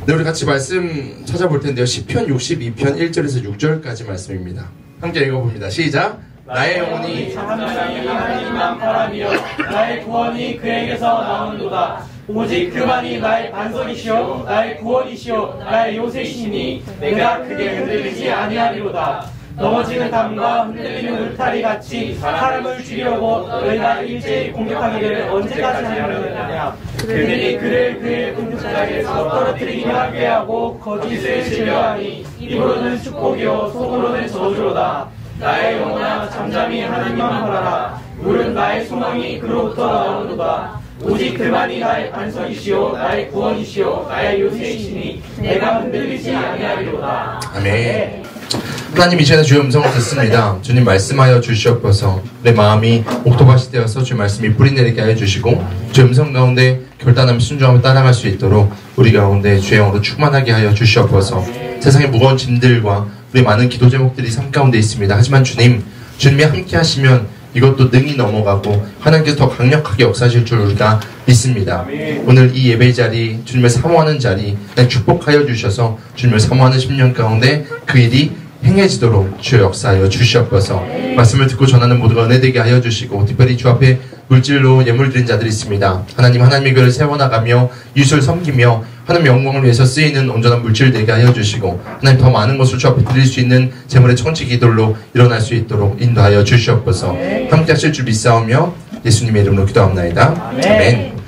네, 우리 같이 말씀 찾아볼 텐데요. 시편 62편 1절에서 6절까지 말씀입니다. 함께 읽어봅니다. 시작. 나의 영혼이 잠잠히 하나님만 바라며 나의 구원이 그에게서 나오는도다. 오직 그만이 나의 반석이시오 나의 구원이시오 나의 요새시니 내가 크게 흔들리지 아니하리로다. 넘어지는 담과 흔들리는 울타리 같이 사람을 죽이려고 너희가 일제히 공격하기를 언제까지 하려느냐. 그들이 그를 그의 공격자에게서 떨어뜨리기만 하게 하고 거짓을 신뢰하니 입으로는 축복이요 속으로는 저주로다. 나의 영혼아 잠잠히 하나님만 바라라. 물은 나의 소망이 그로부터 나오는도다. 오직 그만이 나의 반석이시오 나의 구원이시오 나의 요새이시니 내가 흔들리지 아니하리로다. 아멘. 하나님, 이 시간에 주의 음성을 듣습니다. 주님 말씀하여 주시옵소서. 내 마음이 옥토밭이 되어서 주의 말씀이 뿌리 내리게 하여 주시고 주의 음성 가운데 결단하며 순종하며 따라갈 수 있도록 우리 가운데 주의 영으로 충만하게 하여 주시옵소서. 세상의 무거운 짐들과 우리 많은 기도 제목들이 삶 가운데 있습니다. 하지만 주님이 함께 하시면 이것도 능히 넘어가고 하나님께서 더 강력하게 역사하실 줄 우리가 믿습니다. 오늘 이 예배 자리, 주님을 사모하는 자리 축복하여 주셔서 주님을 사모하는 10년 가운데 그 일이 행해지도록 주여 역사하여 주시옵소서. 말씀을 듣고 전하는 모두가 은혜되게 하여 주시고 특별히 주 앞에 물질로 예물 드린 자들이 있습니다. 하나님의 교회를 세워나가며 이웃을 섬기며 하나님 영광을 위해서 쓰이는 온전한 물질 되게 하여 주시고 하나님 더 많은 것을 주 앞에 드릴 수 있는 재물의 천치 기도로 일어날 수 있도록 인도하여 주시옵소서. 함께 하실 줄 믿사오며 예수님의 이름으로 기도합나이다. 아멘.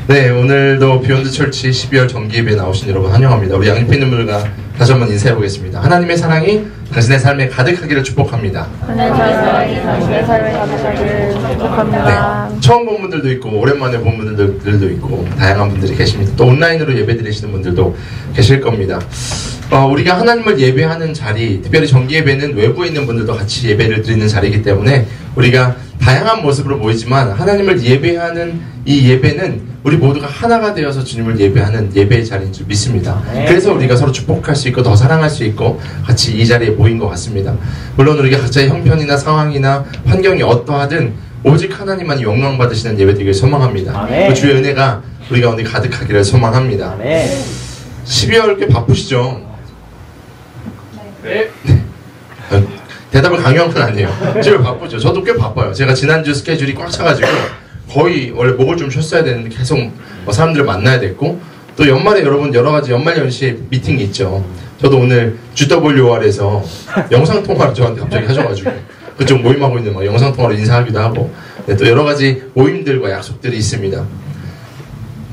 네, 오늘도 비욘드 철치 12월 정기 예배에 나오신 여러분 환영합니다. 우리 양옆에 있는 분들과 다시 한번 인사해 보겠습니다. 하나님의 사랑이 당신의 삶에 가득하기를 축복합니다. 하나님의 사랑이 당신의 삶에 가득하기를 축복합니다. 네, 처음 본 분들도 있고 오랜만에 본 분들도 있고 다양한 분들이 계십니다. 또 온라인으로 예배 드리시는 분들도 계실 겁니다. 우리가 하나님을 예배하는 자리, 특별히 정기 예배는 외부에 있는 분들도 같이 예배를 드리는 자리이기 때문에 우리가 다양한 모습으로 보이지만 하나님을 예배하는 이 예배는 우리 모두가 하나가 되어서 주님을 예배하는 예배의 자리인 줄 믿습니다. 그래서 우리가 서로 축복할 수 있고 더 사랑할 수 있고 같이 이 자리에 모인 것 같습니다. 물론 우리가 각자의 형편이나 상황이나 환경이 어떠하든 오직 하나님만이 영광 받으시는 예배 되기를 소망합니다. 그 주의 은혜가 우리 가운데 가득하기를 소망합니다. 12월 꽤 바쁘시죠? 네. 대답을 강요한 건 아니에요. 지금 바쁘죠. 저도 꽤 바빠요. 제가 지난주 스케줄이 꽉 차가지고 거의 원래 목을 좀 쉬었어야 되는데 계속 사람들을 만나야 됐고 또 연말에 여러분 여러가지 연말연시에 미팅이 있죠. 저도 오늘 GWR에서 영상통화를 저한테 갑자기 하셔가지고 그쪽 모임하고 있는 영상통화로 인사하기도 하고 네, 또 여러가지 모임들과 약속들이 있습니다.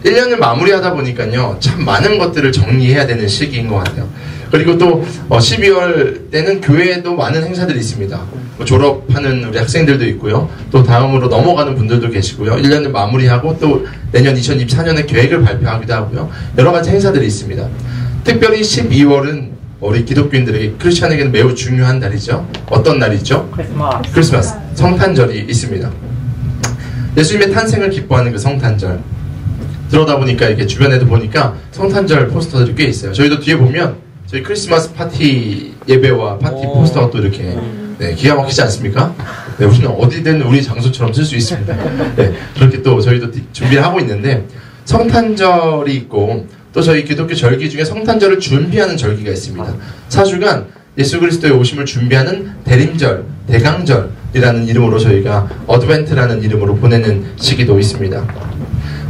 1년을 마무리하다 보니까요 참 많은 것들을 정리해야 되는 시기인 것 같아요. 그리고 또 12월 때는 교회에도 많은 행사들이 있습니다. 졸업하는 우리 학생들도 있고요. 또 다음으로 넘어가는 분들도 계시고요. 1년을 마무리하고 또 내년 2024년에 계획을 발표하기도 하고요. 여러 가지 행사들이 있습니다. 특별히 12월은 우리 기독교인들에게 크리스찬에게는 매우 중요한 날이죠. 어떤 날이죠? 크리스마스. 성탄절이 있습니다. 예수님의 탄생을 기뻐하는 그 성탄절. 들어다 보니까 이렇게 주변에도 보니까 성탄절 포스터들이 꽤 있어요. 저희도 뒤에 보면 저희 크리스마스 파티 예배와 파티 포스터가 또 이렇게 네, 기가 막히지 않습니까? 네, 우리는 어디든 우리 장소처럼 쓸 수 있습니다. 네, 그렇게 또 저희도 준비를 하고 있는데 성탄절이 있고 또 저희 기독교 절기 중에 성탄절을 준비하는 절기가 있습니다. 4주간 예수 그리스도의 오심을 준비하는 대림절, 대강절이라는 이름으로 저희가 어드벤트라는 이름으로 보내는 시기도 있습니다.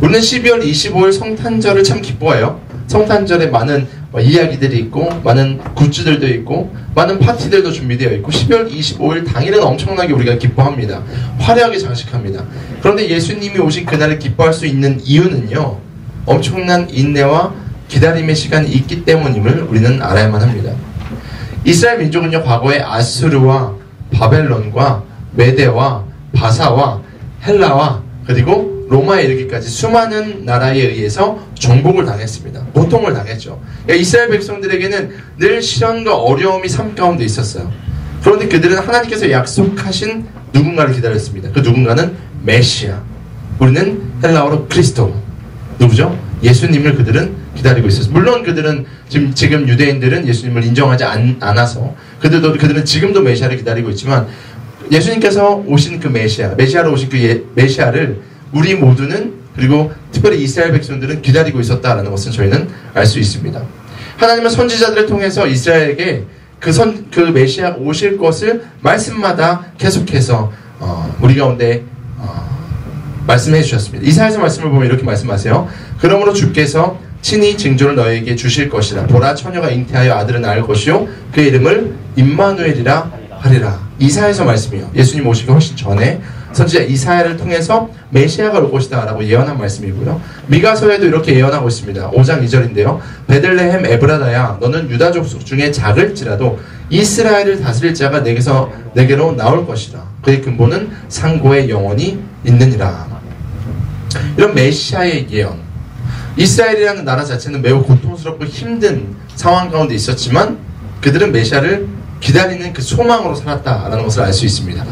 우리는 12월 25일 성탄절을 참 기뻐해요. 성탄절에 많은 이야기들이 있고 많은 굿즈들도 있고 많은 파티들도 준비되어 있고 12월 25일 당일은 엄청나게 우리가 기뻐합니다. 화려하게 장식합니다. 그런데 예수님이 오신 그날을 기뻐할 수 있는 이유는요 엄청난 인내와 기다림의 시간이 있기 때문임을 우리는 알아야만 합니다. 이스라엘 민족은요 과거에 아수르와 바벨론과 메대와 바사와 헬라와 그리고 로마에 이르기까지 수많은 나라에 의해서 정복을 당했습니다. 고통을 당했죠. 그러니까 이스라엘 백성들에게는 늘 시련과 어려움이 삶 가운데 있었어요. 그런데 그들은 하나님께서 약속하신 누군가를 기다렸습니다. 그 누군가는 메시아. 우리는 헬라어로 그리스도. 누구죠? 예수님을 그들은 기다리고 있었어요. 물론 그들은 지금 유대인들은 예수님을 인정하지 않아서 그들은 지금도 메시아를 기다리고 있지만 예수님께서 오신 그 메시아로 오신 그 메시아를 우리 모두는 그리고 특별히 이스라엘 백성들은 기다리고 있었다라는 것을 저희는 알 수 있습니다. 하나님은 선지자들을 통해서 이스라엘에게 그 메시아가 오실 것을 말씀마다 계속해서 우리 가운데 말씀해 주셨습니다. 이사야서 말씀을 보면 이렇게 말씀하세요. 그러므로 주께서 친히 징조를 너에게 주실 것이라. 보라, 처녀가 잉태하여 아들을 낳을 것이요 그의 이름을 임마누엘이라 하리라. 이사야서 말씀이요. 예수님 오시기 훨씬 전에 선지자 이사야를 통해서 메시아가 올 것이다 라고 예언한 말씀이고요. 미가서에도 이렇게 예언하고 있습니다. 5장 2절인데요. 베들레헴 에브라다야, 너는 유다 족속 중에 작을지라도 이스라엘을 다스릴 자가 내게로 나올 것이라. 그의 근본은 상고에 영원히 있느니라. 이런 메시아의 예언. 이스라엘이라는 나라 자체는 매우 고통스럽고 힘든 상황 가운데 있었지만 그들은 메시아를 기다리는 그 소망으로 살았다라는 것을 알 수 있습니다.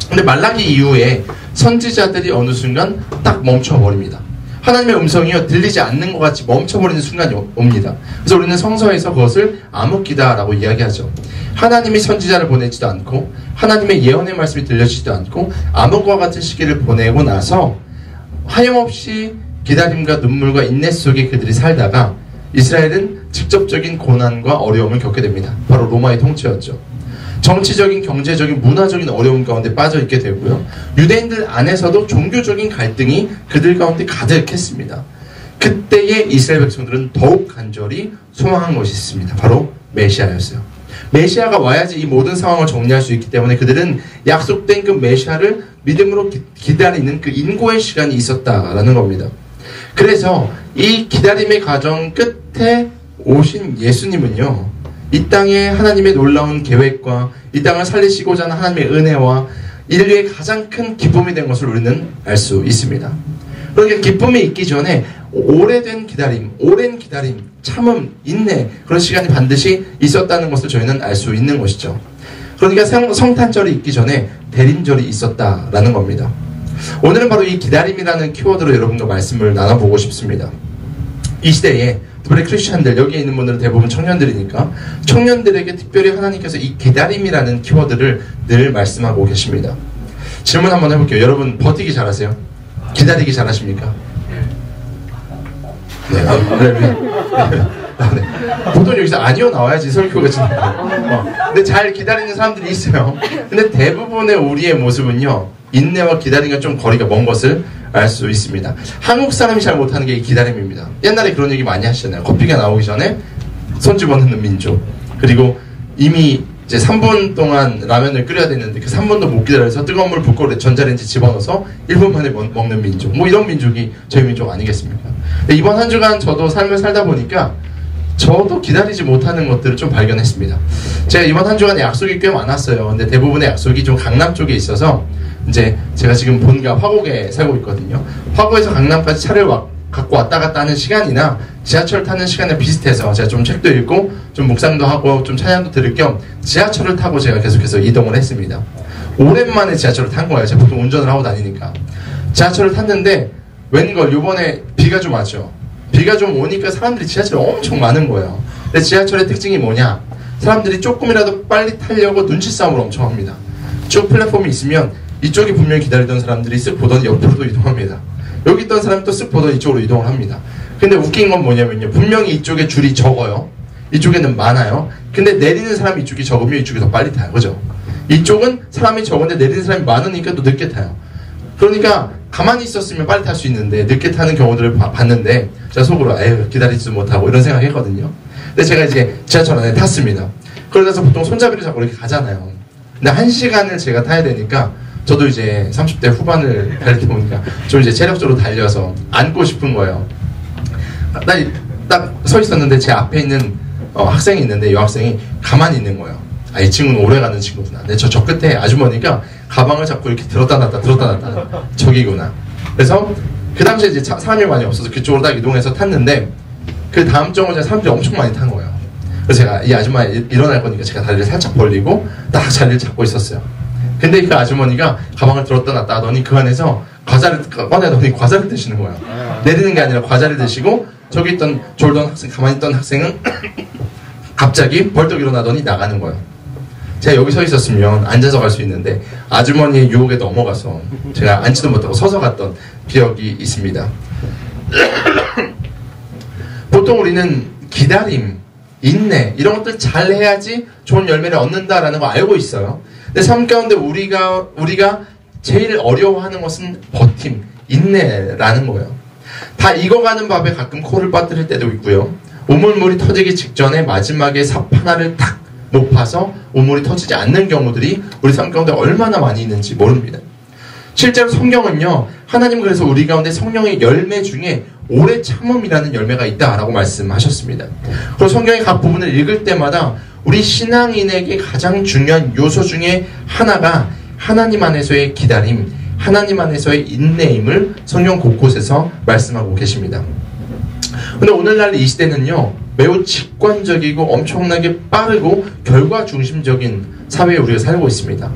근데 말라기 이후에 선지자들이 어느 순간 딱 멈춰버립니다. 하나님의 음성이요 들리지 않는 것 같이 멈춰버리는 순간이 옵니다. 그래서 우리는 성서에서 그것을 암흑기다라고 이야기하죠. 하나님이 선지자를 보내지도 않고 하나님의 예언의 말씀이 들려지지도 않고 암흑과 같은 시기를 보내고 나서 하염없이 기다림과 눈물과 인내 속에 그들이 살다가 이스라엘은 직접적인 고난과 어려움을 겪게 됩니다. 바로 로마의 통치였죠. 정치적인, 경제적인, 문화적인 어려움 가운데 빠져 있게 되고요. 유대인들 안에서도 종교적인 갈등이 그들 가운데 가득했습니다. 그때의 이스라엘 백성들은 더욱 간절히 소망한 것이 있습니다. 바로 메시아였어요. 메시아가 와야지 이 모든 상황을 정리할 수 있기 때문에 그들은 약속된 그 메시아를 믿음으로 기다리는 그 인고의 시간이 있었다라는 겁니다. 그래서 이 기다림의 과정 끝에 오신 예수님은요, 이 땅에 하나님의 놀라운 계획과 이 땅을 살리시고자 하는 하나님의 은혜와 인류의 가장 큰 기쁨이 된 것을 우리는 알 수 있습니다. 그러니까 기쁨이 있기 전에 오랜 기다림, 참음, 인내, 그런 시간이 반드시 있었다는 것을 저희는 알 수 있는 것이죠. 그러니까 성탄절이 있기 전에 대림절이 있었다라는 겁니다. 오늘은 바로 이 기다림이라는 키워드로 여러분과 말씀을 나눠보고 싶습니다. 이 시대에 특별히 크리스천들, 여기에 있는 분들은 대부분 청년들이니까 청년들에게 특별히 하나님께서 이 기다림이라는 키워드를 늘 말씀하고 계십니다. 질문 한번 해볼게요. 여러분 버티기 잘하세요? 기다리기 잘하십니까? 네, 네. 보통 여기서 아니요 나와야지 설교가 진짜. 근데 잘 기다리는 사람들이 있어요. 근데 대부분의 우리의 모습은요, 인내와 기다림과 좀 거리가 먼 것을 알 수 있습니다. 한국 사람이 잘 못하는 게 이 기다림입니다. 옛날에 그런 얘기 많이 하시잖아요. 커피가 나오기 전에 손 집어넣는 민족. 그리고 이미 이제 3분 동안 라면을 끓여야 되는데 그 3분도 못 기다려서 뜨거운 물 붓고 전자레인지 집어넣어서 1분 만에 먹는 민족. 뭐 이런 민족이 저희 민족 아니겠습니까? 근데 이번 한 주간 저도 삶을 살다 보니까 저도 기다리지 못하는 것들을 좀 발견했습니다. 제가 이번 한 주간에 약속이 꽤 많았어요. 근데 대부분의 약속이 좀 강남 쪽에 있어서 이제 제가 지금 본가 화곡에 살고 있거든요. 화곡에서 강남까지 차를 갖고 왔다 갔다 하는 시간이나 지하철 타는 시간에 비슷해서 제가 좀 책도 읽고 좀 묵상도 하고 좀 찬양도 들을 겸 지하철을 타고 제가 계속해서 이동을 했습니다. 오랜만에 지하철을 탄 거예요. 제가 보통 운전을 하고 다니니까. 지하철을 탔는데 웬걸 요번에 비가 좀 왔죠. 비가 좀 오니까 사람들이 지하철에 엄청 많은 거예요. 근데 지하철의 특징이 뭐냐? 사람들이 조금이라도 빨리 타려고 눈치 싸움을 엄청 합니다. 쭉 플랫폼이 있으면 이쪽이 분명히 기다리던 사람들이 쓱 보더니 옆으로도 이동합니다. 여기 있던 사람이 또 쓱 보더니 이쪽으로 이동을 합니다. 근데 웃긴 건 뭐냐면요, 분명히 이쪽에 줄이 적어요. 이쪽에는 많아요. 근데 내리는 사람이 이쪽이 적으면 이쪽이 더 빨리 타요. 그죠? 이쪽은 사람이 적은데 내리는 사람이 많으니까 또 늦게 타요. 그러니까 가만히 있었으면 빨리 탈 수 있는데 늦게 타는 경우들을 봤는데 제가 속으로 에휴 기다리지도 못하고 이런 생각했거든요. 근데 제가 이제 지하철 안에 탔습니다. 그러면서 보통 손잡이를 잡고 이렇게 가잖아요. 근데 1시간을 제가 타야 되니까 저도 이제 30대 후반을 달리다 보니까 좀 이제 체력적으로 달려서 앉고 싶은 거예요. 딱 서 있었는데 제 앞에 있는 학생이 있는데 이 학생이 가만히 있는 거예요. 아, 이 친구는 오래 가는 친구구나. 근데 저 끝에 아주머니가 가방을 잡고 이렇게 들었다 놨다 저기구나. 그래서 그 당시에 이제 사람이 많이 없어서 그쪽으로 딱 이동해서 탔는데 그 다음 정거장에 사람들이 엄청 많이 탄 거예요. 그래서 제가 이 아줌마 일어날 거니까 제가 다리를 살짝 벌리고 딱 자리를 잡고 있었어요. 근데 그 아주머니가 가방을 들었다 놨다 하더니 그 안에서 과자를 꺼내더니 과자를 드시는 거예요. 내리는 게 아니라 과자를 드시고 저기 있던 졸던 학생, 가만히 있던 학생은 갑자기 벌떡 일어나더니 나가는 거예요. 제가 여기 서 있었으면 앉아서 갈 수 있는데 아주머니의 유혹에 넘어가서 제가 앉지도 못하고 서서 갔던 기억이 있습니다. 보통 우리는 기다림, 인내 이런 것들 잘 해야지 좋은 열매를 얻는다라는 거 알고 있어요. 근데 삶 가운데 우리가 제일 어려워하는 것은 버팀, 인내라는 거예요. 다 익어가는 밥에 가끔 코를 빠뜨릴 때도 있고요. 우물물이 터지기 직전에 마지막에 삽 하나를 탁 못 파서 우물이 터지지 않는 경우들이 우리 삶 가운데 얼마나 많이 있는지 모릅니다. 실제로 성경은요, 하나님 그래서 우리 가운데 성령의 열매 중에 오래 참음이라는 열매가 있다라고 말씀하셨습니다. 그리고 성경의 각 부분을 읽을 때마다 우리 신앙인에게 가장 중요한 요소 중에 하나가 하나님 안에서의 기다림, 하나님 안에서의 인내임을 성경 곳곳에서 말씀하고 계십니다. 근데 오늘날 이 시대는요, 매우 직관적이고 엄청나게 빠르고 결과 중심적인 사회에 우리가 살고 있습니다.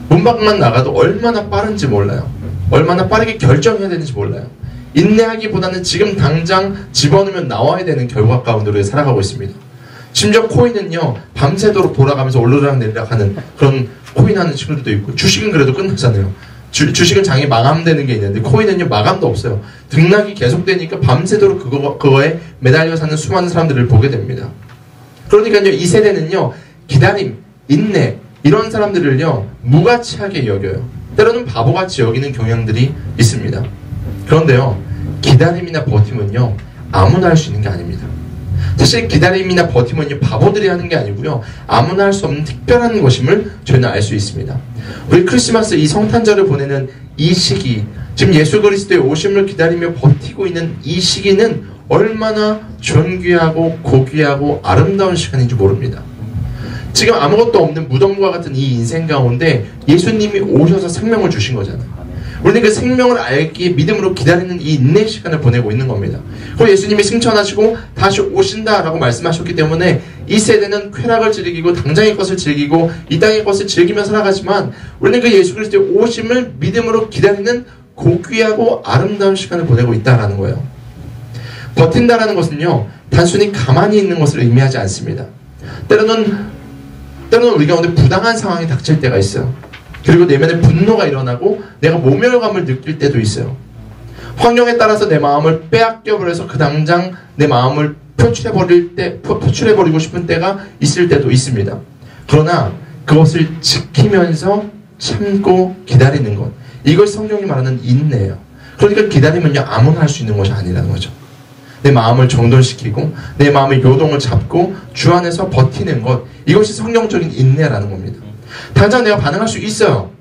문 밖만 나가도 얼마나 빠른지 몰라요. 얼마나 빠르게 결정해야 되는지 몰라요. 인내하기보다는 지금 당장 집어넣으면 나와야 되는 결과 가운데 우리가 살아가고 있습니다. 심지어 코인은요, 밤새도록 돌아가면서 오르락 내리락 하는 그런 코인하는 친구들도 있고, 주식은 그래도 끝나잖아요. 주식은 장이 마감되는 게 있는데 코인은요, 마감도 없어요. 등락이 계속되니까 밤새도록 그거에 매달려 사는 수많은 사람들을 보게 됩니다. 그러니까요, 이 세대는요, 기다림, 인내 이런 사람들을요, 무가치하게 여겨요. 때로는 바보같이 여기는 경향들이 있습니다. 그런데요, 기다림이나 버팀은요, 아무나 할 수 있는 게 아닙니다. 사실 기다림이나 버팀은요, 바보들이 하는 게 아니고요, 아무나 할 수 없는 특별한 것임을 저희는 알 수 있습니다. 우리 크리스마스 이 성탄절을 보내는 이 시기, 지금 예수 그리스도의 오심을 기다리며 버티고 있는 이 시기는 얼마나 존귀하고 고귀하고 아름다운 시간인지 모릅니다. 지금 아무것도 없는 무덤과 같은 이 인생 가운데 예수님이 오셔서 생명을 주신 거잖아요. 우리는 그 생명을 알기에 믿음으로 기다리는 이 인내 시간을 보내고 있는 겁니다. 그리고 예수님이 승천하시고 다시 오신다라고 말씀하셨기 때문에 이 세대는 쾌락을 즐기고 당장의 것을 즐기고 이 땅의 것을 즐기며 살아가지만 우리는 그 예수 그리스도의 오심을 믿음으로 기다리는 고귀하고 아름다운 시간을 보내고 있다라는 거예요. 버틴다라는 것은요, 단순히 가만히 있는 것을 의미하지 않습니다. 때로는 우리 가운데 부당한 상황이 닥칠 때가 있어요. 그리고 내면에 분노가 일어나고 내가 모멸감을 느낄 때도 있어요. 환경에 따라서 내 마음을 빼앗겨버려서 그 당장 내 마음을 표출해버리고 싶은 때가 있을 때도 있습니다. 그러나 그것을 지키면서 참고 기다리는 것, 이것이 성경이 말하는 인내예요. 그러니까 기다리면요, 아무나 할 수 있는 것이 아니라는 거죠. 내 마음을 정돈시키고 내 마음의 요동을 잡고 주 안에서 버티는 것, 이것이 성경적인 인내라는 겁니다. 당장 내가 반응할 수 있어요.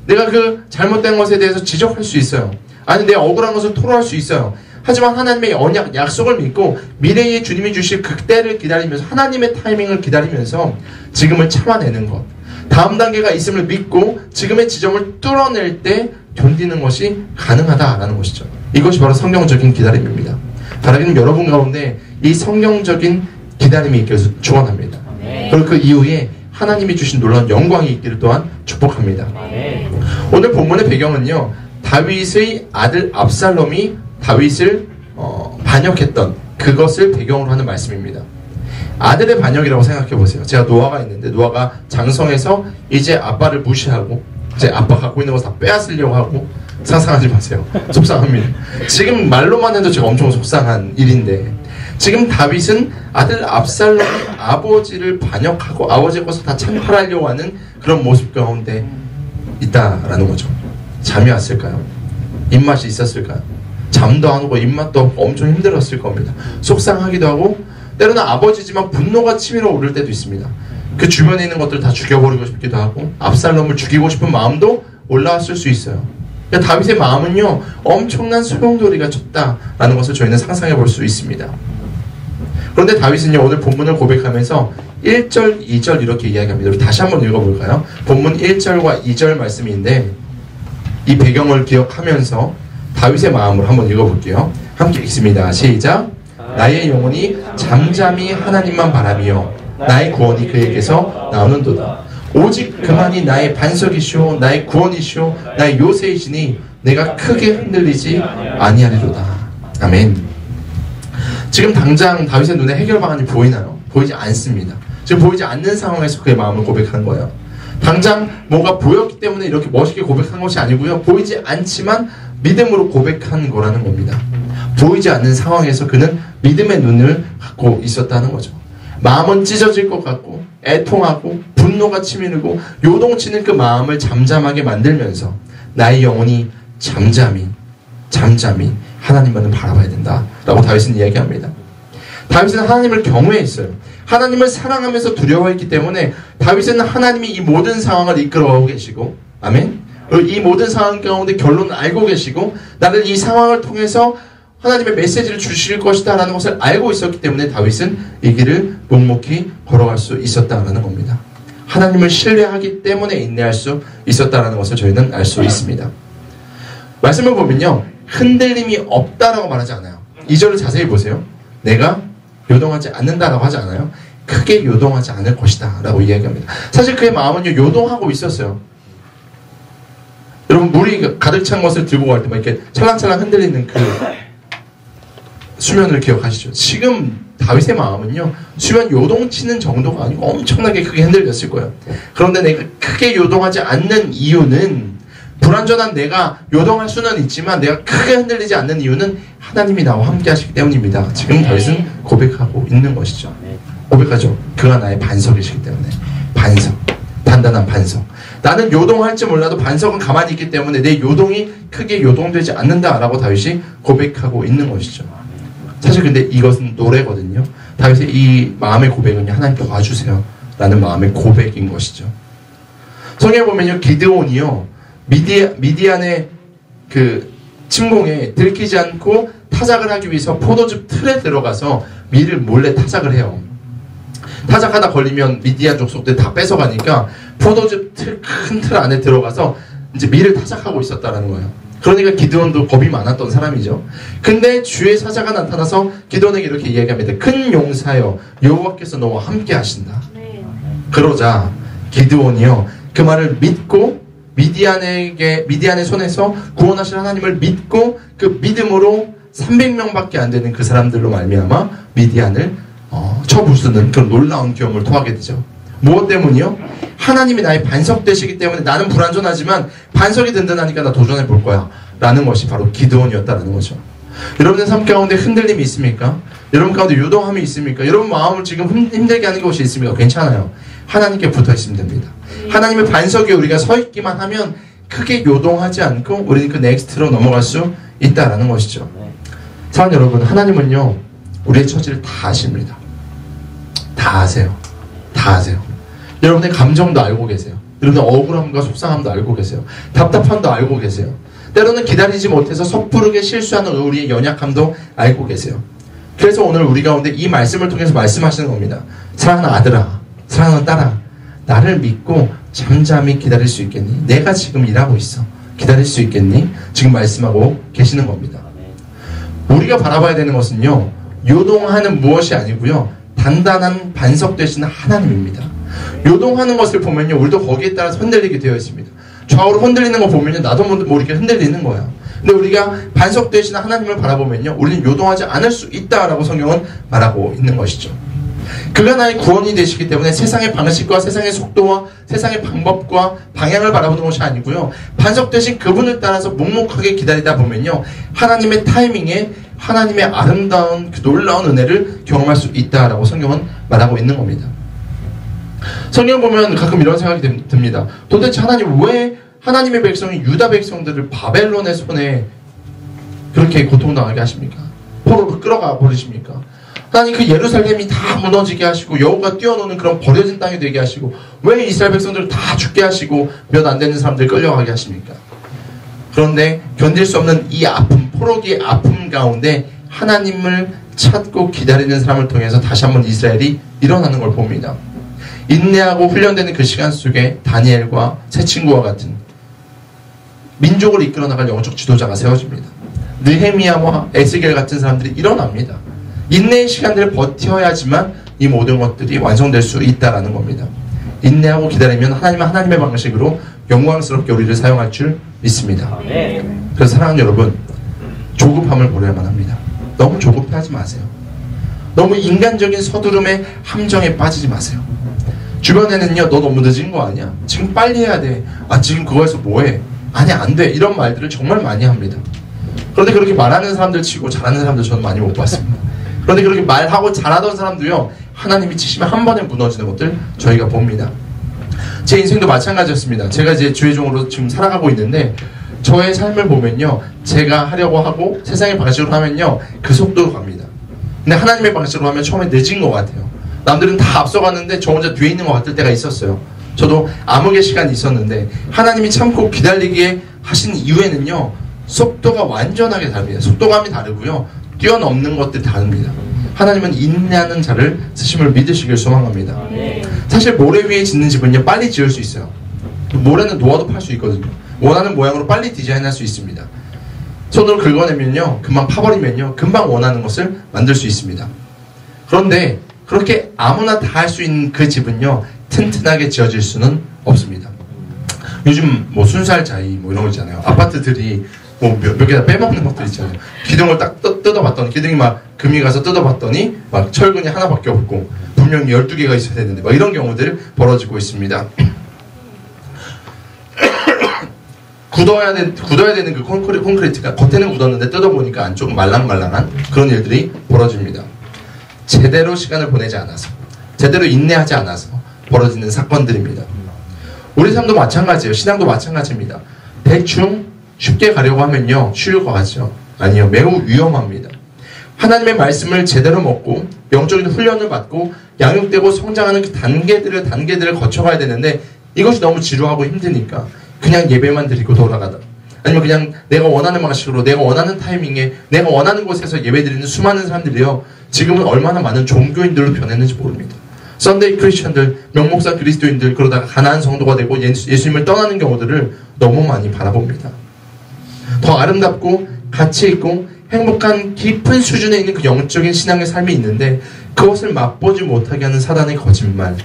내가 그 잘못된 것에 대해서 지적할 수 있어요. 아니, 내 억울한 것을 토로할 수 있어요. 하지만 하나님의 언약, 약속을 믿고 미래의 주님이 주실 그 때를 기다리면서 하나님의 타이밍을 기다리면서 지금을 참아내는 것, 다음 단계가 있음을 믿고 지금의 지점을 뚫어낼 때 견디는 것이 가능하다라는 것이죠. 이것이 바로 성경적인 기다림입니다. 바라기는 여러분 가운데 이 성경적인 기다림이 있기를 축원합니다. 그리고 그 이후에 하나님이 주신 놀라운 영광이 있기를 또한 축복합니다. 오늘 본문의 배경은요, 다윗의 아들 압살롬이 다윗을 반역했던 그것을 배경으로 하는 말씀입니다. 아들의 반역이라고 생각해 보세요. 제가 노아가 있는데 노아가 장성해서 이제 아빠를 무시하고 이제 아빠 갖고 있는 거 다 빼앗으려고 하고, 상상하지 마세요. 속상합니다. 지금 말로만 해도 제가 엄청 속상한 일인데, 지금 다윗은 아들 압살롬이 아버지를 반역하고 아버지의 것을 다 찬탈하려고 하는 그런 모습 가운데 있다라는 거죠. 잠이 왔을까요? 입맛이 있었을까요? 잠도 안 오고 입맛도 없고 엄청 힘들었을 겁니다. 속상하기도 하고, 때로는 아버지지만 분노가 치밀어 오를 때도 있습니다. 그 주변에 있는 것들을 다 죽여버리고 싶기도 하고 압살롬을 죽이고 싶은 마음도 올라왔을 수 있어요. 그러니까 다윗의 마음은요, 엄청난 소용돌이가 쳤다라는 것을 저희는 상상해 볼 수 있습니다. 그런데 다윗은요, 오늘 본문을 고백하면서 1절, 2절 이렇게 이야기합니다. 우리 다시 한번 읽어볼까요? 본문 1절과 2절 말씀인데 이 배경을 기억하면서 다윗의 마음을 한번 읽어볼게요. 함께 읽습니다. 시작. 나의 영혼이 잠잠히 하나님만 바라며 나의 구원이 그에게서 나오는도다. 오직 그만이 나의 반석이시오 나의 구원이시오 나의 요새이시니 내가 크게 흔들리지 아니하리로다. 아멘. 지금 당장 다윗의 눈에 해결 방안이 보이나요? 보이지 않습니다. 지금 보이지 않는 상황에서 그의 마음을 고백한 거예요. 당장 뭔가 보였기 때문에 이렇게 멋있게 고백한 것이 아니고요, 보이지 않지만 믿음으로 고백한 거라는 겁니다. 보이지 않는 상황에서 그는 믿음의 눈을 갖고 있었다는 거죠. 마음은 찢어질 것 같고 애통하고 분노가 치밀고 요동치는 그 마음을 잠잠하게 만들면서 나의 영혼이 잠잠히 하나님만을 바라봐야 된다라고 다윗은 이야기합니다. 다윗은 하나님을 경외했어요. 하나님을 사랑하면서 두려워했기 때문에 다윗은 하나님이 이 모든 상황을 이끌어가고 계시고, 아멘. 그리고 이 모든 상황 가운데 결론을 알고 계시고, 나는 이 상황을 통해서 하나님의 메시지를 주실 것이다 라는 것을 알고 있었기 때문에 다윗은 이 길을 묵묵히 걸어갈 수 있었다는 겁니다. 하나님을 신뢰하기 때문에 인내할 수 있었다는 것을 저희는 알 수 있습니다. 말씀을 보면요, 흔들림이 없다라고 말하지 않아요. 2절을 자세히 보세요. 내가 요동하지 않는다라고 하지 않아요. 크게 요동하지 않을 것이다 라고 이야기합니다. 사실 그의 마음은요, 요동하고 있었어요. 여러분, 물이 가득 찬 것을 들고 갈 때 막 이렇게 찰랑찰랑 흔들리는 그 수면을 기억하시죠? 지금 다윗의 마음은요, 수면 요동치는 정도가 아니고 엄청나게 크게 흔들렸을 거예요. 그런데 내가 크게 요동하지 않는 이유는, 불완전한 내가 요동할 수는 있지만 내가 크게 흔들리지 않는 이유는 하나님이 나와 함께 하시기 때문입니다. 지금 다윗은 고백하고 있는 것이죠. 고백하죠. 그가 나의 반석이시기 때문에. 반석, 단단한 반석. 나는 요동할지 몰라도 반석은 가만히 있기 때문에 내 요동이 크게 요동되지 않는다라고 다윗이 고백하고 있는 것이죠. 사실 근데 이것은 노래거든요. 다윗의 이 마음의 고백은요, 하나님 도와주세요 라는 마음의 고백인 것이죠. 성경에 보면요, 기드온이요, 미디안의 그 침공에 들키지 않고 타작을 하기 위해서 포도즙 틀에 들어가서 밀을 몰래 타작을 해요. 타작하다 걸리면 미디안 족속들 다 뺏어가니까 포도즙 큰 틀 안에 들어가서 이제 밀을 타작하고 있었다는 거예요. 그러니까 기드온도 겁이 많았던 사람이죠. 근데 주의 사자가 나타나서 기드온에게 이렇게 이야기합니다. 큰 용사여, 여호와께서 너와 함께 하신다. 그러자 기드온이요, 그 말을 믿고 미디안의 손에서 구원하실 하나님을 믿고 그 믿음으로 300명밖에 안 되는 그 사람들로 말미암아 미디안을 쳐부수는 그런 놀라운 경험을 토하게 되죠. 무엇 때문이요? 하나님이 나의 반석 되시기 때문에 나는 불완전하지만 반석이 든든하니까 나 도전해 볼 거야 라는 것이 바로 기드온이었다는 거죠. 여러분의 삶 가운데 흔들림이 있습니까? 여러분 가운데 요동함이 있습니까? 여러분 마음을 지금 힘들게 하는 것이 있습니까? 괜찮아요. 하나님께 붙어 있으면 됩니다. 하나님의 반석에 우리가 서 있기만 하면 크게 요동하지 않고 우리는 그 넥스트로 넘어갈 수 있다라는 것이죠. 사랑하는 여러분, 하나님은요, 우리의 처지를 다 아십니다. 다 아세요. 다 아세요. 여러분의 감정도 알고 계세요. 여러분의 억울함과 속상함도 알고 계세요. 답답함도 알고 계세요. 때로는 기다리지 못해서 섣부르게 실수하는 우리의 연약함도 알고 계세요. 그래서 오늘 우리 가운데 이 말씀을 통해서 말씀하시는 겁니다. 사랑하는 아들아, 사랑하는 딸아, 나를 믿고 잠잠히 기다릴 수 있겠니? 내가 지금 일하고 있어. 기다릴 수 있겠니? 지금 말씀하고 계시는 겁니다. 우리가 바라봐야 되는 것은요, 요동하는 무엇이 아니고요, 단단한 반석 되시는 하나님입니다. 요동하는 것을 보면요, 우리도 거기에 따라서 흔들리게 되어 있습니다. 좌우로 흔들리는 거 보면요, 나도 모르게 흔들리는 거야. 근데 우리가 반석 되시는 하나님을 바라보면요, 우리는 요동하지 않을 수 있다라고 성경은 말하고 있는 것이죠. 그가 나의 구원이 되시기 때문에 세상의 방식과 세상의 속도와 세상의 방법과 방향을 바라보는 것이 아니고요, 반석 되신 그분을 따라서 묵묵하게 기다리다 보면요, 하나님의 타이밍에 하나님의 아름다운 그 놀라운 은혜를 경험할 수 있다라고 성경은 말하고 있는 겁니다. 성경 보면 가끔 이런 생각이 듭니다. 도대체 하나님 왜 하나님의 백성이 유다 백성들을 바벨론의 손에 그렇게 고통당하게 하십니까? 포로로 끌어가 버리십니까? 하나님 그 예루살렘이 다 무너지게 하시고 여호가 뛰어노는 그런 버려진 땅이 되게 하시고 왜 이스라엘 백성들을 다 죽게 하시고 몇 안 되는 사람들 끌려가게 하십니까? 그런데 견딜 수 없는 이 아픔, 포로기의 아픔 가운데 하나님을 찾고 기다리는 사람을 통해서 다시 한번 이스라엘이 일어나는 걸 봅니다. 인내하고 훈련되는 그 시간 속에 다니엘과 새 친구와 같은 민족을 이끌어 나갈 영적 지도자가 세워집니다. 느헤미야와 에스겔 같은 사람들이 일어납니다. 인내의 시간들을 버텨야지만 이 모든 것들이 완성될 수 있다는 겁니다. 인내하고 기다리면 하나님은 하나님의 방식으로 영광스럽게 우리를 사용할 줄 믿습니다. 그래서 사랑하는 여러분, 조급함을 버려야만 합니다. 너무 조급해하지 마세요. 너무 인간적인 서두름의 함정에 빠지지 마세요. 주변에는요, 너 너무 늦은 거 아니야? 지금 빨리 해야 돼. 아, 지금 그거 해서 뭐해? 아니 안 돼 이런 말들을 정말 많이 합니다. 그런데 그렇게 말하는 사람들 치고 잘하는 사람들 저는 많이 못 봤습니다. 그런데 그렇게 말하고 잘하던 사람도요 하나님이 치시면 한 번에 무너지는 것들 저희가 봅니다. 제 인생도 마찬가지였습니다. 제가 이제 주의종으로 지금 살아가고 있는데 저의 삶을 보면요 제가 하려고 하고 세상의 방식으로 하면요 그 속도로 갑니다. 근데 하나님의 방식으로 하면 처음에 늦은 것 같아요. 남들은 다 앞서갔는데 저 혼자 뒤에 있는 것 같을 때가 있었어요. 저도 암흑의 시간이 있었는데 하나님이 참고 기다리게 하신 이후에는요 속도가 완전하게 다릅니다. 속도감이 다르고요 뛰어넘는 것들이 다릅니다. 하나님은 인내하는 자를 쓰심을 믿으시길 소망합니다. 사실 모래 위에 짓는 집은요 빨리 지을 수 있어요. 모래는 놓아도 팔 수 있거든요. 원하는 모양으로 빨리 디자인할 수 있습니다. 손으로 긁어내면요 금방 파버리면요 금방 원하는 것을 만들 수 있습니다. 그런데 그렇게 아무나 다 할 수 있는 그 집은요 튼튼하게 지어질 수는 없습니다. 요즘 뭐 순살 자이 뭐 이런 거 있잖아요. 아파트들이 뭐 몇 개다 빼먹는 것들 있잖아요. 기둥을 딱 뜯어봤더니 기둥이 막 금이 가서 뜯어봤더니 막 철근이 하나밖에 없고 분명히 12개가 있어야 되는데 막 이런 경우들 벌어지고 있습니다. 굳어야 되는 그 콘크리트가 겉에는 굳었는데 뜯어보니까 안쪽은 말랑말랑한 그런 일들이 벌어집니다. 제대로 시간을 보내지 않아서 제대로 인내하지 않아서 벌어지는 사건들입니다. 우리 삶도 마찬가지예요. 신앙도 마찬가지입니다. 대충 쉽게 가려고 하면요 쉬울 것 같죠? 아니요 매우 위험합니다. 하나님의 말씀을 제대로 먹고 영적인 훈련을 받고 양육되고 성장하는 그 단계들을 거쳐가야 되는데 이것이 너무 지루하고 힘드니까 그냥 예배만 드리고 돌아가다 아니면 그냥 내가 원하는 방식으로 내가 원하는 타이밍에 내가 원하는 곳에서 예배 드리는 수많은 사람들이요 지금은 얼마나 많은 종교인들로 변했는지 모릅니다. 썬데이 크리스천들, 명목상 그리스도인들 그러다가 가난한 성도가 되고 예수님을 떠나는 경우들을 너무 많이 바라봅니다. 더 아름답고 가치있고 행복한 깊은 수준에 있는 그 영적인 신앙의 삶이 있는데 그것을 맛보지 못하게 하는 사단의 거짓말,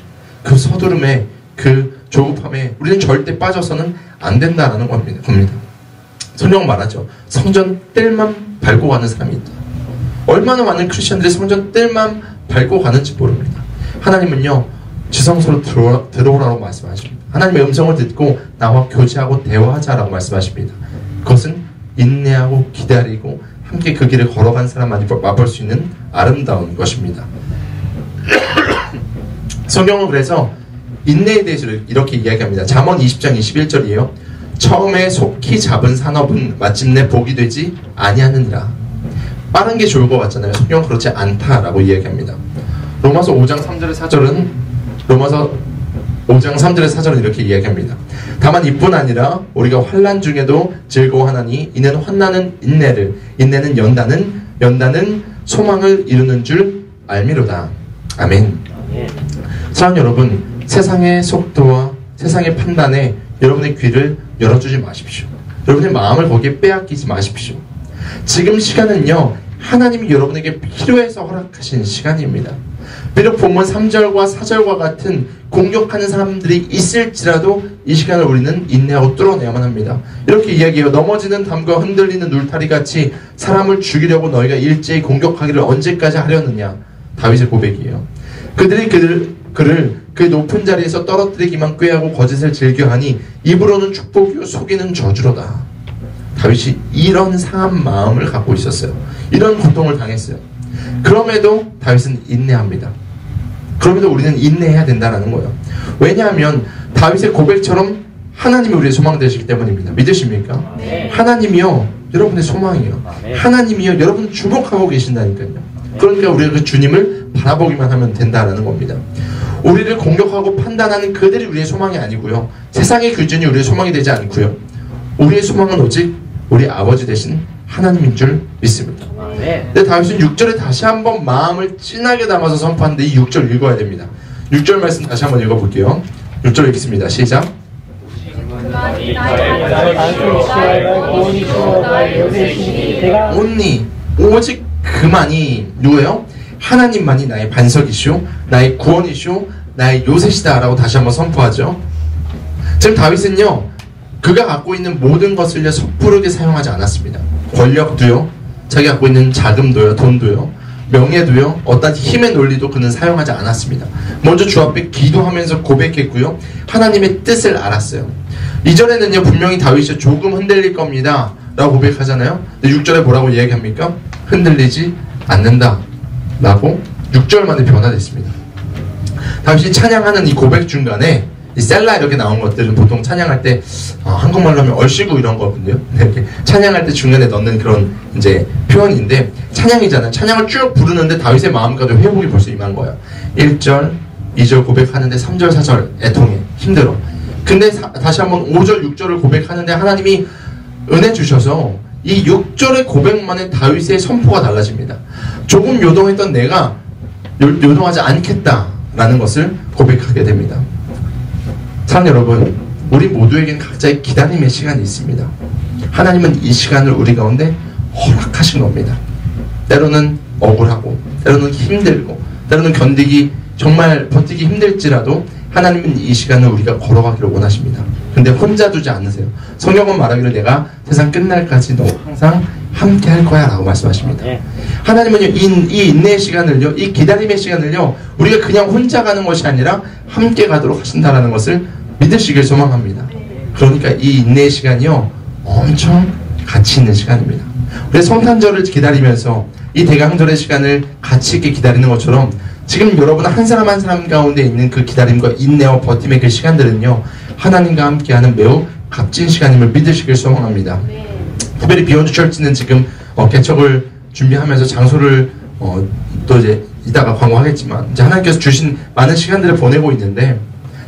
그 서두름에 그 조급함에 우리는 절대 빠져서는 안 된다라는 겁니다. 성경은 말하죠. 성전 뜰만 밟고 가는 사람이 있다. 얼마나 많은 크리스천들이 성전 뜰만 밟고 가는지 모릅니다. 하나님은요 지성소로 들어오라고 말씀하십니다. 하나님의 음성을 듣고 나와 교제하고 대화하자라고 말씀하십니다. 그것은 인내하고 기다리고 함께 그 길을 걸어간 사람만이 맛볼 수 있는 아름다운 것입니다. 성경은 그래서 인내에 대해서 이렇게 이야기합니다. 잠언 20장 21절이에요. 처음에 속히 잡은 산업은 마침내 복이 되지 아니하느니라. 빠른 게 좋을 것 같잖아요. 성경은 그렇지 않다라고 이야기합니다. 로마서 5장 3절의 4절은 로마서 5장 3절의 4절은 이렇게 이야기합니다. 다만 이뿐 아니라 우리가 환난 중에도 즐거워하나니 이는 환난은 인내를, 인내는 연단은 소망을 이루는 줄 알미로다. 아멘. 사랑하는 여러분, 세상의 속도와 세상의 판단에 여러분의 귀를 열어주지 마십시오. 여러분의 마음을 거기에 빼앗기지 마십시오. 지금 시간은요 하나님이 여러분에게 필요해서 허락하신 시간입니다. 비록 본문 3절과 4절과 같은 공격하는 사람들이 있을지라도 이 시간을 우리는 인내하고 뚫어내야만 합니다. 이렇게 이야기해요. 넘어지는 담과 흔들리는 울타리같이 사람을 죽이려고 너희가 일제히 공격하기를 언제까지 하려느냐. 다윗의 고백이에요. 그들이 그를 그 높은 자리에서 떨어뜨리기만 꾀하고 거짓을 즐겨하니 입으로는 축복이요 속이는 저주로다. 다윗이 이런 상한 마음을 갖고 있었어요. 이런 고통을 당했어요. 그럼에도 다윗은 인내합니다. 그럼에도 우리는 인내해야 된다는 거예요. 왜냐하면 다윗의 고백처럼 하나님이 우리의 소망 되시기 때문입니다. 믿으십니까? 네. 하나님이요 여러분의 소망이에요. 네. 하나님이요 여러분을 주목하고 계신다니까요. 그러니까 우리가 그 주님을 바라보기만 하면 된다는 겁니다. 우리를 공격하고 판단하는 그들이 우리의 소망이 아니고요. 세상의 기준이 우리의 소망이 되지 않고요. 우리의 소망은 오직 우리 아버지 되신 하나님인 줄 믿습니다. 근데 다윗은 6절에 다시 한번 마음을 진하게 담아서 선포하는데 이 6절 읽어야 됩니다. 6절 말씀 다시 한번 읽어볼게요. 6절 읽겠습니다. 시작. 온니 오직 그만이 누구예요? 하나님만이 나의 반석이시오 나의 구원이시오 나의 요새시다 라고 다시 한번 선포하죠. 지금 다윗은요 그가 갖고 있는 모든 것을요 섣부르게 사용하지 않았습니다. 권력도요 자기가 갖고 있는 자금도요 돈도요 명예도요 어떤 힘의 논리도 그는 사용하지 않았습니다. 먼저 주 앞에 기도하면서 고백했고요 하나님의 뜻을 알았어요. 이전에는요 분명히 다윗이 조금 흔들릴 겁니다 라고 고백하잖아요. 근데 6절에 뭐라고 이야기합니까? 흔들리지 않는다 라고 6절 만에 변화됐습니다. 다윗이 찬양하는 이 고백 중간에 이 셀라 이렇게 나온 것들은 보통 찬양할 때 한국말로 하면 얼씨구 이런 거거든요. 이렇게 찬양할 때 중간에 넣는 그런 이제 표현인데 찬양이잖아요. 찬양을 쭉 부르는데 다윗의 마음과도 회복이 벌써 임한 거예요. 1절, 2절 고백하는데 3절, 4절 애통해 힘들어. 근데 다시 한번 5절, 6절을 고백하는데 하나님이 은혜 주셔서 이 6절의 고백만에 다윗의 선포가 달라집니다. 조금 요동했던 내가 요동하지 않겠다라는 것을 고백하게 됩니다. 사랑하는 여러분, 우리 모두에겐 각자의 기다림의 시간이 있습니다. 하나님은 이 시간을 우리 가운데 허락하신 겁니다. 때로는 억울하고 때로는 힘들고 때로는 견디기 정말 버티기 힘들지라도 하나님은 이 시간을 우리가 걸어가기를 원하십니다. 근데 혼자 두지 않으세요. 성경은 말하기를 내가 세상 끝날까지 너 항상 함께 할 거야 라고 말씀하십니다. 하나님은요 이 인내의 시간을요 이 기다림의 시간을요 우리가 그냥 혼자 가는 것이 아니라 함께 가도록 하신다라는 것을 믿으시길 소망합니다. 그러니까 이 인내의 시간이요 엄청 가치 있는 시간입니다. 우리 성탄절을 기다리면서 이 대강절의 시간을 가치 있게 기다리는 것처럼 지금 여러분 한 사람 한 사람 가운데 있는 그 기다림과 인내와 버팀의 그 시간들은요 하나님과 함께하는 매우 값진 시간임을 믿으시길 소망합니다. 특별히 비욘드 철치는 지금 개척을 준비하면서 장소를 또 이제 이따가 광고하겠지만 이제 하나님께서 주신 많은 시간들을 보내고 있는데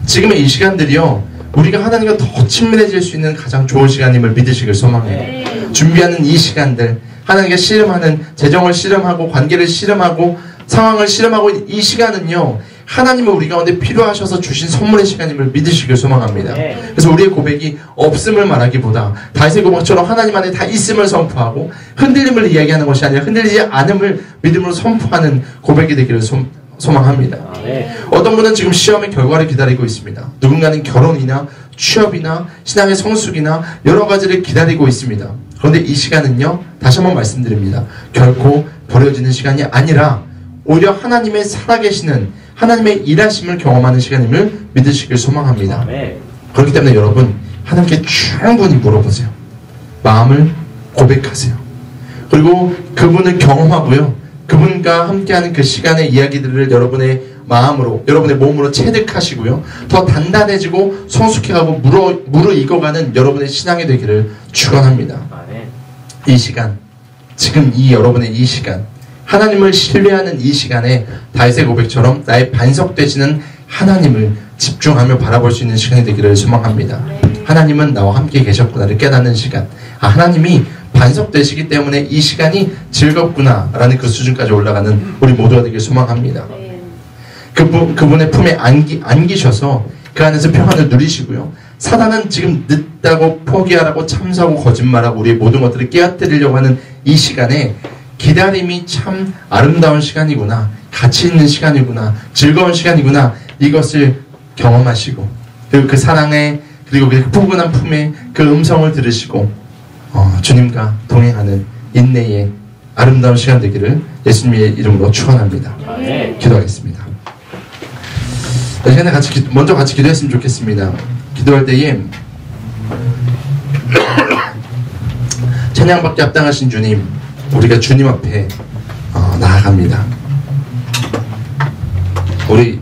지금의 이 시간들이요 우리가 하나님과 더 친밀해질 수 있는 가장 좋은 시간임을 믿으시길 소망해요. 준비하는 이 시간들 하나님과 씨름하는 재정을 씨름하고 관계를 씨름하고 상황을 씨름하고 있는 이 시간은요 하나님은 우리 가운데 필요하셔서 주신 선물의 시간임을 믿으시길 소망합니다. 그래서 우리의 고백이 없음을 말하기보다 다윗의 고백처럼 하나님 안에 다 있음을 선포하고 흔들림을 이야기하는 것이 아니라 흔들리지 않음을 믿음으로 선포하는 고백이 되기를 소망합니다. 어떤 분은 지금 시험의 결과를 기다리고 있습니다. 누군가는 결혼이나 취업이나 신앙의 성숙이나 여러 가지를 기다리고 있습니다. 그런데 이 시간은요 다시 한번 말씀드립니다. 결코 버려지는 시간이 아니라 오히려 하나님의 살아계시는 하나님의 일하심을 경험하는 시간임을 믿으시길 소망합니다. 그렇기 때문에 여러분 하나님께 충분히 물어보세요. 마음을 고백하세요. 그리고 그분을 경험하고요 그분과 함께하는 그 시간의 이야기들을 여러분의 마음으로 여러분의 몸으로 체득하시고요 더 단단해지고 성숙해가고 무르익어가는 여러분의 신앙이 되기를 축원합니다. 이 시간 지금 이 여러분의 이 시간 하나님을 신뢰하는 이 시간에 다윗의 고백처럼 나의 반석 되시는 하나님을 집중하며 바라볼 수 있는 시간이 되기를 소망합니다. 하나님은 나와 함께 계셨구나를 깨닫는 시간. 하나님이 반석 되시기 때문에 이 시간이 즐겁구나 라는 그 수준까지 올라가는 우리 모두가 되길 소망합니다. 그분의 품에 안기셔서 그 안에서 평안을 누리시고요. 사단은 지금 늦다고 포기하라고 참사하고 거짓말하고 우리의 모든 것들을 깨어뜨리려고 하는 이 시간에 기다림이 참 아름다운 시간이구나, 가치 있는 시간이구나, 즐거운 시간이구나 이것을 경험하시고 그리고 그 사랑의 그리고 그 포근한 품의 그 음성을 들으시고 주님과 동행하는 인내의 아름다운 시간 되기를 예수님의 이름으로 축원합니다. 기도하겠습니다. 이 시간에 먼저 같이 기도했으면 좋겠습니다. 기도할 때에 찬양받기 합당하신 주님, 우리가 주님 앞에 나아갑니다. 우리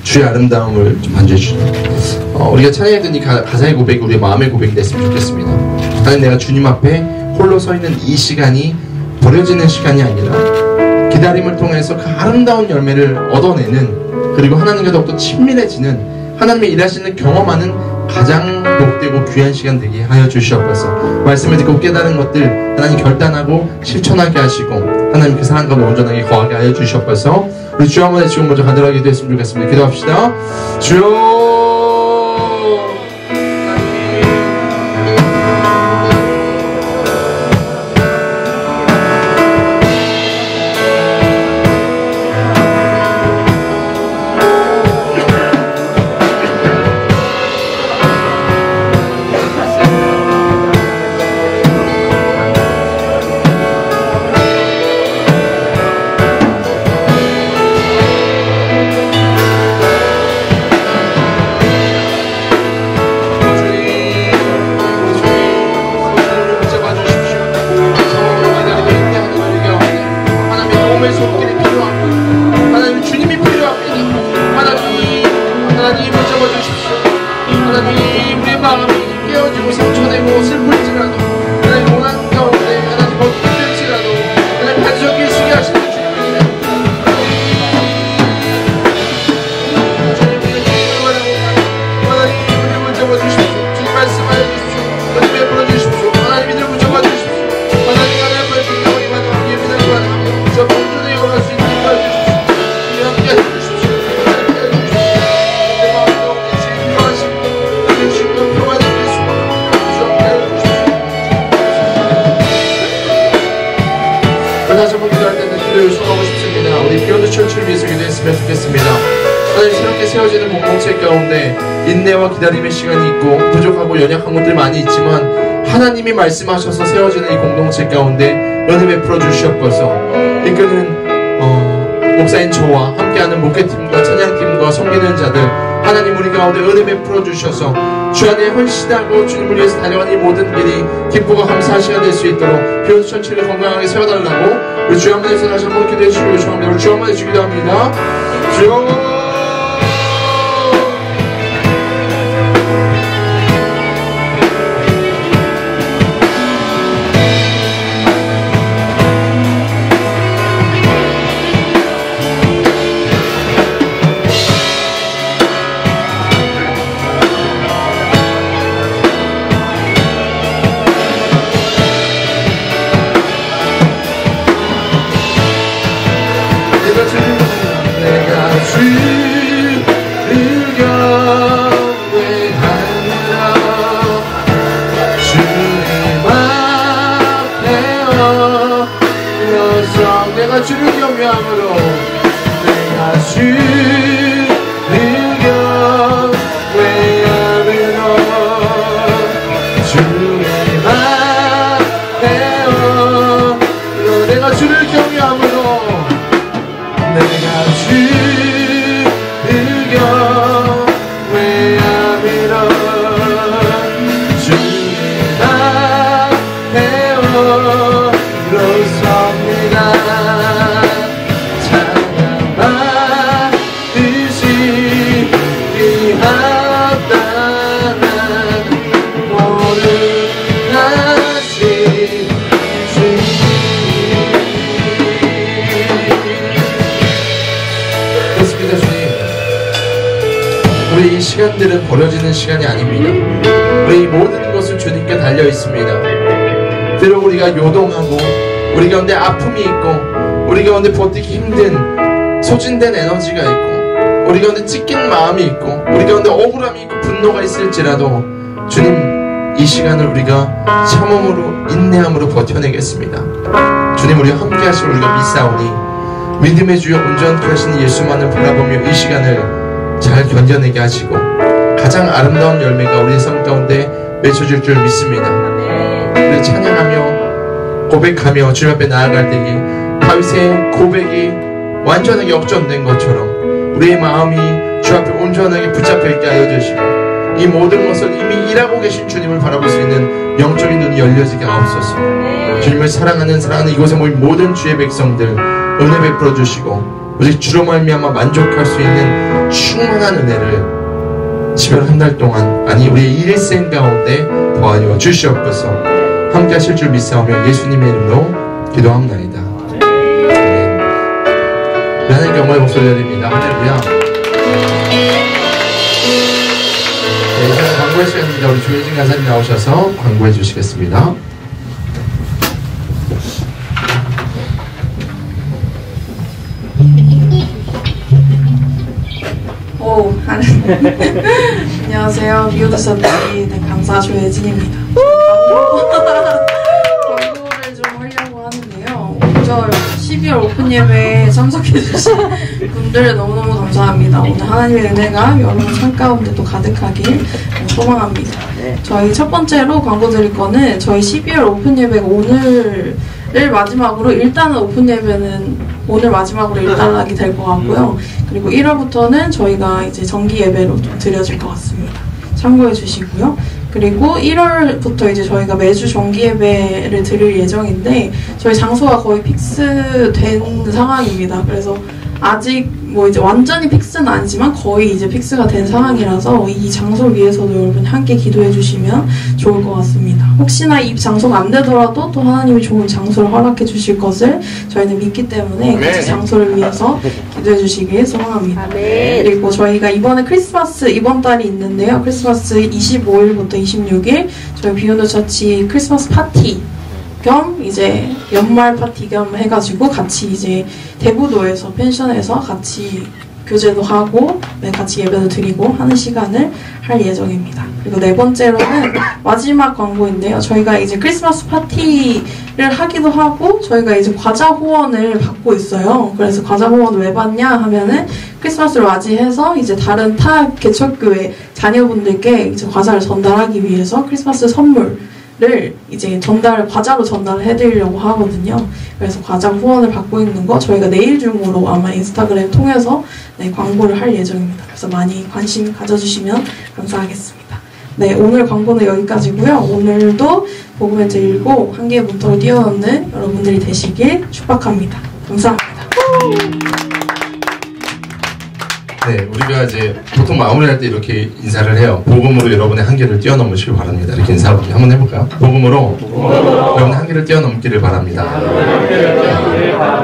주의 아름다움을 좀 만져주시죠. 우리가 찬양했던 이 가사의 고백이 우리의 마음의 고백이 됐으면 좋겠습니다. 하나님, 내가 주님 앞에 홀로 서 있는 이 시간이 버려지는 시간이 아니라 기다림을 통해서 그 아름다운 열매를 얻어내는, 그리고 하나님과 더욱더 친밀해지는, 하나님의 일하시는 경험하는 가장 복되고 귀한 시간 되게 하여 주시옵소서. 말씀을 듣고 깨달은 것들 하나님 결단하고 실천하게 하시고 하나님 그 사랑과 온전하게 거하게 하여 주시옵소서. 우리 주여 한번 지금 먼저 간절하게 기도했으면 좋겠습니다. 기도합시다. 주여, 기도하겠습니다. 우리 비욘드 철치를 위해서 기도했으면 좋겠습니다. 하나님, 새롭게 세워지는 공동체 가운데 인내와 기다림의 시간이 있고 부족하고 연약한 것들이 많이 있지만 하나님이 말씀하셔서 세워지는 이 공동체 가운데 은혜 베풀어 주시옵소서. 이끄는 목사인 저와 함께하는 목회팀과 찬양팀과 섬기는 자들, 하나님 우리 가운데 은혜 베풀어 주셔서 주 안에 헌신하고 주님을 위해서 달려가는 이 모든 길이 기쁘고 감사한 시간 될 수 있도록 비욘드 철치를 건강하게 세워달라고 우리 주 한번 해서 다시 한번 기도해 주시고 요청합니다. 우리 주 한번 해서 기도합니다. 주여, 내가 주를 경외함으로 내가 주를 경외함으로 주의 맘대로 내가 주를 경외함으로 내가 주를 경외함으로 주의 맘대로 섭니다. 우리 이 시간들은 버려지는 시간이 아닙니다. 우리 모든 것은 주님께 달려 있습니다. 때로 우리가 요동하고 우리 가운데 아픔이 있고 우리 가운데 버티기 힘든 소진된 에너지가 있고 우리 가운데 찢긴 마음이 있고 우리 가운데 억울함이 있고 분노가 있을지라도 주님, 이 시간을 우리가 참음으로 인내함으로 버텨내겠습니다. 주님, 우리와 함께 하시고 우리가 믿사오니 믿음의 주여 온전케 하시는 예수만을 바라보며 이 시간을 잘 견뎌내게 하시고 가장 아름다운 열매가 우리의 삶 가운데 맺혀질 줄 믿습니다. 우리 찬양하며 고백하며 주님 앞에 나아갈 때에 다윗의 고백이 완전하게 역전된 것처럼 우리의 마음이 주 앞에 온전하게 붙잡혀 있게 하여 주시고 이 모든 것을 이미 일하고 계신 주님을 바라볼 수 있는 영적인 눈이 열려지게 하옵소서. 주님을 사랑하는 이곳에 모인 모든 주의 백성들 은혜 베풀어 주시고 오직 주로 말미암아 만족할 수 있는 충만한 은혜를 집별 한 달 동안 아니 우리의 일생 가운데 더하여 주시옵소서. 함께 하실 줄 믿사오며 예수님의 이름으로 기도합나이다. 아멘. 하나님께 영광의 목소리 드립니다. 할렐루야. 네, 이제는 광고의 시간입니다. 우리 조혜진 간사님 나오셔서 광고해 주시겠습니다. 안녕하세요. 비욘드 철치 강사 조혜진입니다. 광고를 좀 하려고 하는데요. 먼저 12월 오픈 예배에 참석해주신 분들 너무너무 감사합니다. 오늘 하나님의 은혜가 여러분 삶 가운데 또 가득하길 소망합니다. 저희 첫 번째로 광고 드릴 거는 저희 12월 오픈 예배가 오늘을 마지막으로 일단은 오픈 예배는 오늘 마지막으로 일단락이 될 것 같고요. 그리고 1월부터는 저희가 이제 정기 예배로 좀 드려질 것 같습니다. 참고해 주시고요. 그리고 1월부터 이제 저희가 매주 정기 예배를 드릴 예정인데 저희 장소가 거의 픽스된 상황입니다. 그래서 아직 뭐 이제 완전히 픽스는 아니지만 거의 이제 픽스가 된 상황이라서 이 장소를 위해서도 여러분 함께 기도해 주시면 좋을 것 같습니다. 혹시나 이 장소가 안 되더라도 또 하나님이 좋은 장소를 허락해 주실 것을 저희는 믿기 때문에 그 장소를 위해서 기도해 주시길 소망합니다. 그리고 저희가 이번에 크리스마스 이번 달이 있는데요. 크리스마스 25일부터 26일 저희 비욘드 철치 크리스마스 파티 겸 이제 연말 파티 겸 해가지고 같이 이제 대부도에서 펜션에서 같이 교제도 하고 같이 예배도 드리고 하는 시간을 할 예정입니다. 그리고 네 번째로는 마지막 광고인데요. 저희가 이제 크리스마스 파티를 하기도 하고 저희가 이제 과자 후원을 받고 있어요. 그래서 과자 후원 왜 받냐 하면은 크리스마스를 맞이해서 이제 다른 타 개척교회 자녀분들께 이제 과자를 전달하기 위해서 크리스마스 선물을 이제 과자로 전달을 해드리려고 하거든요. 그래서 과자 후원을 받고 있는 거 저희가 내일 중으로 아마 인스타그램 통해서 광고를 할 예정입니다. 그래서 많이 관심 가져주시면 감사하겠습니다. 네, 오늘 광고는 여기까지고요. 오늘도 복음의 읽고 한 개의 문턱을 뛰어넘는 여러분들이 되시길 축복합니다. 감사합니다. 네, 우리가 이제 보통 마무리할 때 이렇게 인사를 해요. 복음으로 여러분의 한계를 뛰어넘으시길 바랍니다. 이렇게 인사하거든요. 한번 해볼까요? 복음으로 여러분의 한계를 뛰어넘기를 바랍니다.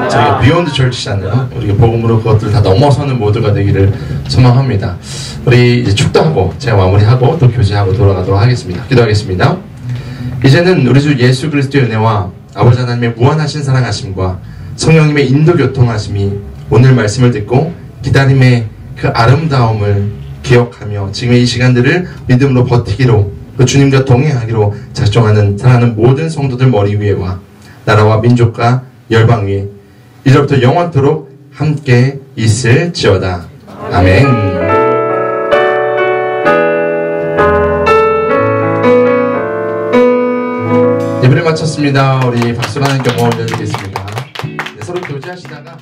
저희가 비욘드 철치잖아요. 우리가 복음으로 그것들 다 넘어서는 모두가 되기를 소망합니다. 우리 이제 축도하고 제가 마무리하고 또 교제하고 돌아가도록 하겠습니다. 기도하겠습니다. 이제는 우리 주 예수 그리스도의 은혜와 아버지 하나님의 무한하신 사랑하심과 성령님의 인도 교통하심이 오늘 말씀을 듣고 기다림의 그 아름다움을 기억하며 지금의 이 시간들을 믿음으로 버티기로 그 주님과 동행하기로 작정하는 사랑하는 모든 성도들 머리 위에와 나라와 민족과 열방 위에 이제부터 영원토록 함께 있을지어다. 아멘. 예배를 마쳤습니다. 우리 박수라는 경험 올려드리겠습니다. 서로 교제하시다가